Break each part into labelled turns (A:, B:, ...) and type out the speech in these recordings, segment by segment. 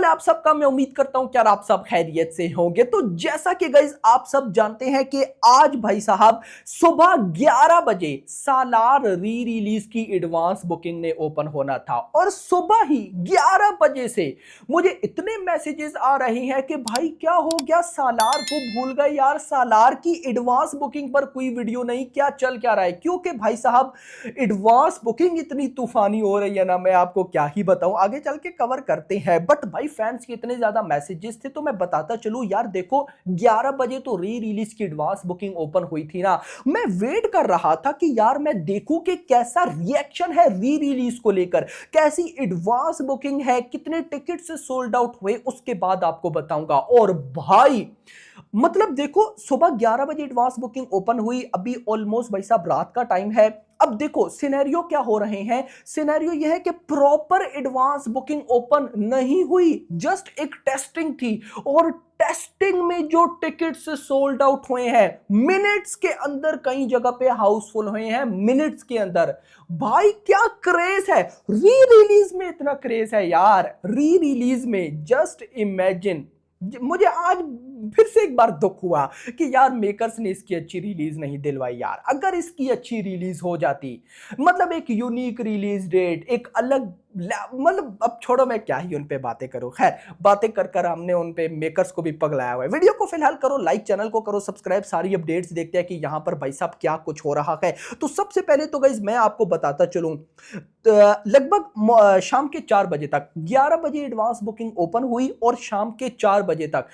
A: आप सबका? मैं उम्मीद करता हूं कि यार आप सब खैरियत से होंगे। तो जैसा कि गाइस आप सब जानते हैं कि आज भाई साहब सुबह 11 बजे सालार री रिलीज की एडवांस बुकिंग ने ओपन होना था और सुबह ही 11 बजे से मुझे इतने मैसेजेस आ रहे हैं कि भाई क्या हो गया, सालार को भूल गए यार, सालार की एडवांस बुकिंग पर कोई वीडियो नहीं, क्या चल क्या रहा है? क्योंकि भाई साहब एडवांस बुकिंग इतनी तूफानी हो रही है ना, मैं आपको क्या ही बताऊं, आगे चल के कवर करते हैं। बट भाई फैंस के इतने ज्यादा मैसेजेस थे तो मैं बताता चलूं यार। देखो 11 बजे तो री रिलीज की एडवांस बुकिंग ओपन हुई थी ना, मैं वेट कर रहा था कि यार मैं देखूं कि कैसा रिएक्शन है री रिलीज को लेकर, कैसी एडवांस बुकिंग है, कितने टिकट से सोल्ड आउट हुए, उसके बाद आपको बताऊंगा। और भाई मतलब देखो सुबह 11 बजे एडवांस बुकिंग ओपन हुई, अभी ऑलमोस्ट भाई साहब रात का टाइम है। अब देखो सिनेरियो क्या हो रहे हैं, सिनेरियो यह है कि प्रॉपर एडवांस बुकिंग ओपन नहीं हुई, जस्ट एक टेस्टिंग थी। और टेस्टिंग में जो टिकट्स सोल्ड आउट हुए हैं मिनट्स के अंदर, कई जगह पे हाउसफुल हुए हैं मिनट्स के अंदर। भाई क्या क्रेज है, री रिलीज में इतना क्रेज है यार, री रिलीज में जस्ट इमेजिन। मुझे आज फिर से एक बार दुख हुआ कि यार मेकर्स ने इसकी अच्छी रिलीज नहीं दिलवाई यार। अगर इसकी अच्छी रिलीज हो जाती, मतलब एक यूनिक रिलीज डेट, एक अलग, मतलब अब छोड़ो मैं क्या ही उन पे बातें करूं, खैर बातें कर कर हमने उन पे मेकर्स को भी पगलाया हुआ है। वीडियो को फिलहाल करो लाइक, चैनल को करो सब्सक्राइब, सारी अपडेट्स देखते हैं कि यहां पर भाई साहब क्या कुछ हो रहा है। तो सबसे पहले तो गाइस मैं आपको बताता चलूं, लगभग शाम के 4 बजे तक, 11 बजे एडवांस बुकिंग ओपन हुई और शाम के 4 बजे तक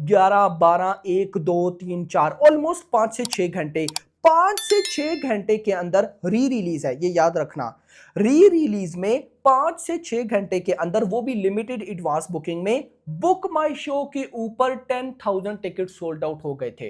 A: 11, 12, 1, 2, 3, 4, ऑलमोस्ट 5 से 6 घंटे, 5 से 6 घंटे के अंदर री रिलीज है, ये याद रखना। री रिलीज में 5 से 6 घंटे के अंदर, वो भी लिमिटेड एडवांस बुकिंग में, बुक माई शो के ऊपर 10,000 टिकट सोल्ड आउट हो गए थे।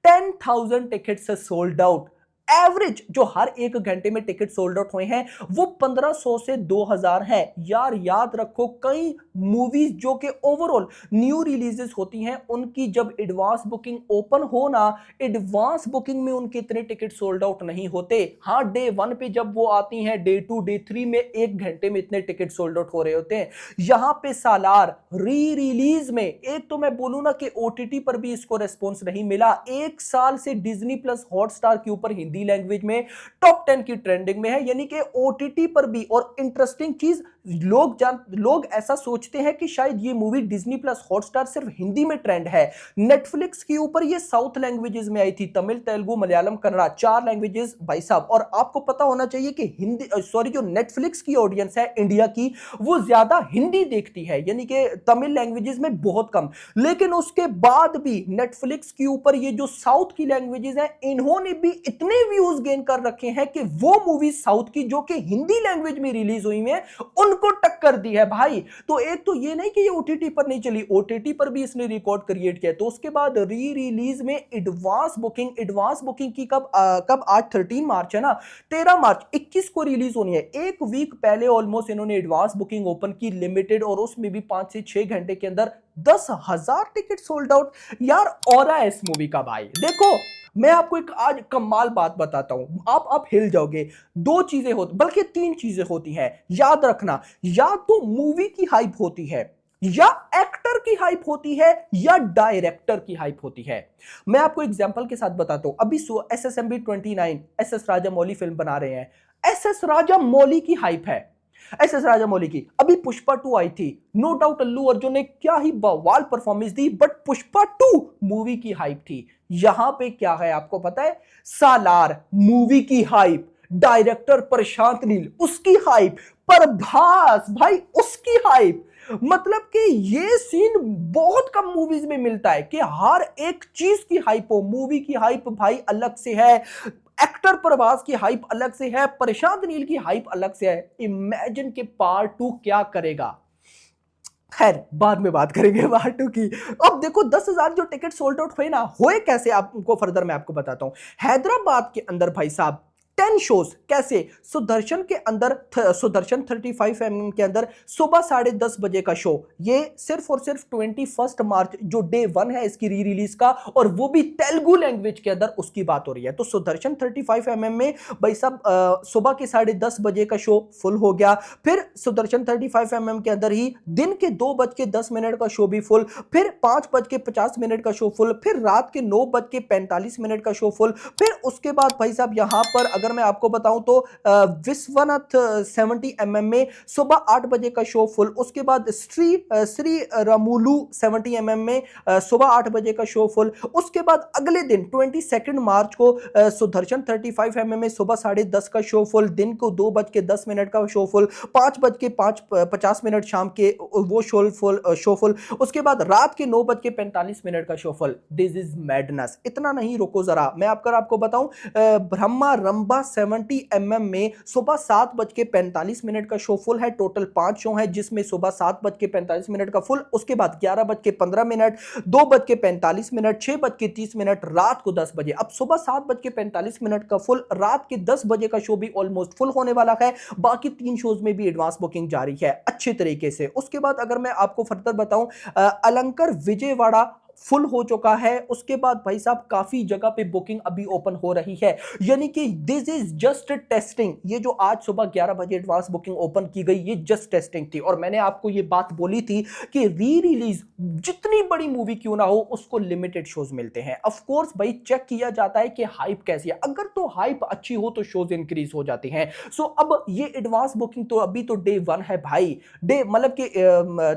A: 10,000 टिकट से सोल्ड आउट। एवरेज जो हर एक घंटे में टिकट सोल्ड आउट हुए हैं वो 1500 से 2000 है यार। याद रखो कई मूवीज जो कि ओवरऑल न्यू रिलीजेस होती हैं, उनकी जब एडवांस बुकिंग ओपन हो ना, एडवांस बुकिंग में उनके इतने टिकट सोल्ड आउट नहीं होते। हाँ डे 1 पे जब वो आती हैं, डे 2, डे 3 में एक घंटे में इतने टिकट सोल्ड आउट हो रहे होते हैं। यहां पे सालार री रिलीज में, एक तो मैं बोलूं ना कि ओटीटी पर भी इसको रेस्पॉन्स नहीं मिला, एक साल से डिज्नी प्लस हॉटस्टार के ऊपर हिंदी लैंग्वेज में टॉप 10 की ट्रेंडिंग में है, यानी कि ओटीटी पर भी। और इंटरेस्टिंग चीज, लोग ऐसा सोचते हैं कि शायद ये मूवी डिज्नी प्लस हॉटस्टार सिर्फ हिंदी में ट्रेंड है, नेटफ्लिक्स के ऊपर ये साउथ लैंग्वेजेस में आई थी, तमिल, तेलुगु, मलयालम, कन्नड़ा, 4 लैंग्वेजेस भाई साहब। और आपको पता होना चाहिए कि हिंदी, सॉरी, जो नेटफ्लिक्स की ऑडियंस है इंडिया की, वो ज्यादा हिंदी देखती है, यानी कि तमिल लैंग्वेजेस में बहुत कम। लेकिन उसके बाद भी नेटफ्लिक्स के ऊपर ये जो साउथ की लैंग्वेजेस हैं, इन्होंने भी इतने व्यूज गेन कर रखे हैं कि वो मूवी साउथ की जो कि हिंदी लैंग्वेज में रिलीज हुई है उनको टक्कर दी है भाई। तो एक तो ये नहीं कि ये ओटीटी पर नहीं चली, ओटीटी पर भी इसने रिकॉर्ड क्रिएट किया। तो उसके बाद री रिलीज में एडवांस बुकिंग की कब आज 13 मार्च है ना, 13 मार्च 21 को रिलीज होनी है। एक वीक पहले ऑलमोस्ट इन्होंने एडवांस बुकिंग ओपन की लिमिटेड, और उसमें भी 5 से 6 घंटे के अंदर 10,000 टिकट सोल्ड आउट यार। और है इस मूवी का भाई, देखो मैं आपको एक आज कमाल बात बताता हूं, आप हिल जाओगे। दो चीजें होती, बल्कि 3 चीजें होती हैं, याद रखना। या तो मूवी की हाइप होती है, या एक्टर की हाइप होती है, या डायरेक्टर की हाइप होती है। मैं आपको एग्जांपल के साथ बताता हूं। अभी SSMB 29 SS राजामौली फिल्म बना रहे हैं, SS राजामौली की हाइप है। SS राजामौली की अभी पुष्पा 2 आई थी, नो डाउट अल्लू अर्जुन ने क्या ही बवाल performance the, but Pushpa 2 movie की हाइप थी। यहां पे क्या है आपको पता है? सालार मूवी की हाइप, डायरेक्टर प्रशांत नील उसकी हाइप, प्रभास भाई उसकी हाइप। मतलब कि ये सीन बहुत कम मूवीज में मिलता है कि हर एक चीज की हाइप हो। मूवी की हाइप भाई अलग से है, एक्टर प्रभास की हाइप अलग से है, प्रशांत नील की हाइप अलग से है। इमेजिन के पार्ट 2 क्या करेगा, खैर बाद में बात करेंगे पार्ट 2 की। अब देखो 10,000 जो टिकट सोल्ड आउट हुए ना, हुए कैसे आपको फर्दर मैं आपको बताता हूं। हैदराबाद के अंदर भाई साहब 10 शोज कैसे सुदर्शन के अंदर, सुदर्शन 35mm के अंदर सुबह 10:30 बजे का शो, ये सिर्फ और सिर्फ 21 मार्च जो डे 1 है इसकी री रिलीज का, और वो भी तेलुगु लैंग्वेज के अंदर उसकी बात हो रही है। तो सुदर्शन 35mm में भाई साहब सुबह के 10:30 बजे का शो फुल हो गया। फिर सुदर्शन 35mm के अंदर ही दिन के 2:10 का शो भी फुल, फिर 5:50 का शो फुल, फिर रात के 9:45 का शो फुल। फिर उसके बाद भाई साहब यहां पर अगर मैं आपको बताऊं तो विश्वनाथ 70mm में सुबह 8 बजे का शो फुल। उसके बाद श्री रामुलु 70mm में सुबह 8 बजे का शो फुल। उसके बाद अगले दिन 22 मार्च को सुदर्शन 35mm में सुबह 10:30 का शो फुल, दिन को 2:10 का शो फुल, 5:50 शाम के वो शो फुल। उसके बाद रात के 9:45 का show full. This is madness. इतना नहीं, रुको जरा, मैं आपको बताऊं ब्रह्मा रंबा 70mm में सुबह 7:45 का शो फुल है। टोटल 5 शो है जिसमें सुबह 7:45 का फुल, उसके बाद 11:15, 2:45, 6:30, रात को 10 बजे। अब सुबह 7:45 का फुल, रात के 10 बजे का शो भी ऑलमोस्ट फुल होने वाला है। बाकी 3 शोज में भी एडवांस बुकिंग जारी है अच्छे तरीके से। उसके बाद अगर मैं आपको फर्दर बताऊं अलंकर विजयवाड़ा फुल हो चुका है। उसके बाद भाई साहब काफी जगह पे बुकिंग अभी ओपन हो रही है, यानी कि दिस इज जस्ट टेस्टिंग। ये जो आज सुबह 11 बजे एडवांस बुकिंग ओपन की गई, ये जस्ट टेस्टिंग थी। और मैंने आपको ये बात बोली थी कि री रिलीज जितनी बड़ी मूवी क्यों ना हो उसको लिमिटेड शोज मिलते हैं। ऑफ कोर्स भाई चेक किया जाता है कि हाइप कैसी है, अगर तो हाइप अच्छी हो तो शोज इंक्रीज हो जाते हैं। सो अब ये एडवांस बुकिंग तो अभी तो डे 1 है भाई, डे मतलब कि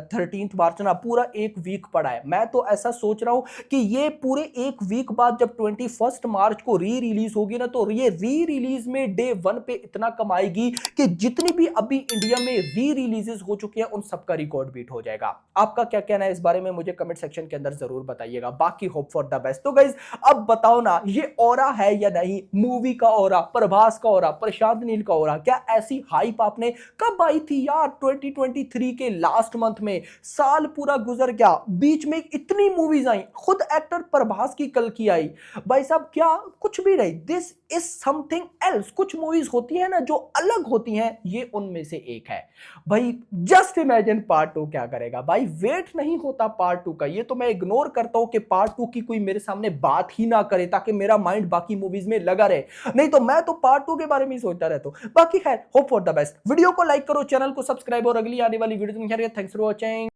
A: 13 मार्च ना, पूरा एक वीक पड़ा है। मैं तो ऐसा सोच रहा हूं कि ये पूरे एक वीक बाद जब 21 मार्च को री रिलीज होगी ना, तो ये री रिलीज में डे 1 पे इतना कमाएगी कि जितनी भी अभी इंडिया में री रिलीजेस हो चुके हैं उन सबका रिकॉर्ड बीट हो जाएगा। आपका क्या कहना है इस बारे में मुझे कमेंट सेक्शन के अंदर जरूर बताइएगा। बाकी होप फॉर द बेस्ट। तो गाइस अब बताओ ना, ये ऑरा है या नहीं, मूवी का ऑरा, प्रभास का ऑरा, प्रशांत नील का ऑरा? क्या ऐसी हाइप आपने कब आई थी यार? 2023 के लास्ट मंथ में, साल पूरा गुजर गया, बीच में इतनी मूवीज आई, खुद एक्टर प्रभास की कल की आई भाई साहब, क्या कुछ भी नहीं। This is something else. कुछ मूवीज होती है ना जो अलग होती हैं, ये उनमें से एक है भाई। जस्ट इमेजिन पार्ट 2 क्या करेगा भाई। वेट नहीं होता पार्ट 2 का। ये तो मैं इग्नोर करता हूं कि पार्ट 2 की कोई मेरे सामने बात ही ना करे ताकि मेरा माइंड बाकी मूवीज में लगा रहे, नहीं तो मैं तो पार्ट 2 के बारे में ही सोचता रहता हूं। बाकी खैर hope for the best. Video को लाइक करो, चैनल को सब्सक्राइब, और अगली आने वाली वीडियो में थैंक्स फॉर वॉचिंग।